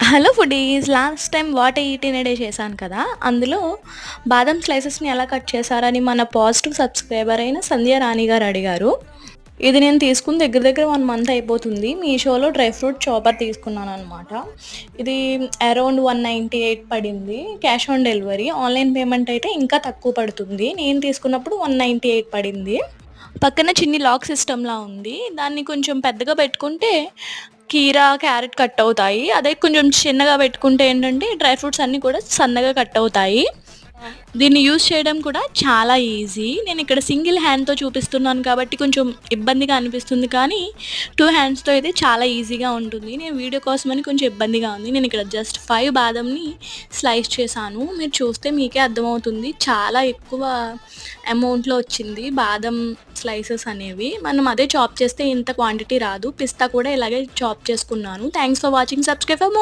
Hello foodies. Last time what I eat in a day చేశాను కదా! అందులో బాదం స్లైసెస్‌ని ఎలా కట్ చేశారని మన పాజిటివ్ సబ్స్క్రైబర్ అయిన సంధ్య రాణి గారు అడిగారు. ఇది నేను తీసుకుని దగ్గర దగ్గర 1 మంత్ అయిపోతుంది. మీషోలో డ్రై ఫ్రూట్ చాపర్ తీసుకున్నాననమాట. ఇది అరౌండ్ 198 పడింది. Cash on delivery. Online payment అయితే ఇంకా తక్కువ పడుతుంది. నేను తీసుకున్నప్పుడు 198 పడింది. పక్కన చిన్ని లాక్ సిస్టమ్‌లా ఉంది. దాన్ని కొంచెం పెద్దగా పెట్టుకుంటే కీరా, క్యారెట్ కట్ అవుతాయి. అదే కొంచెం చిన్నగా పెట్టుకుంటే ఏంటంటే డ్రై ఫ్రూట్స్ అన్నీ కూడా సన్నగా కట్ అవుతాయి. దీన్ని యూజ్ చేయడం కూడా చాలా ఈజీ. నేనిక్కడ సింగిల్ హ్యాండ్‌తో చూపిస్తున్నాను కాబట్టి కొంచెం ఇబ్బందిగా అనిపిస్తుంది. కానీ 2 హ్యాండ్స్‌తో అయితే చాలా ఈజీగా ఉంటుంది. నేను వీడియో కోసమని కొంచెం ఇబ్బందిగా ఉంది. నేనిక్కడ జస్ట్ 5 బాదంని స్లైస్ చేశాను. మీరు చూస్తే మీకే అర్థమవుతుంది. చాలా ఎక్కువ అమౌంట్‌లో వచ్చింది బాదం స్లైసెస్ అనేవి. మనం అదే చాప్ చేస్తే ఇంత క్వాంటిటీ రాదు. పిస్తా కూడా ఇలాగే చాప్ చేసుకున్నాను. Thanks for watching. Subscribe for more.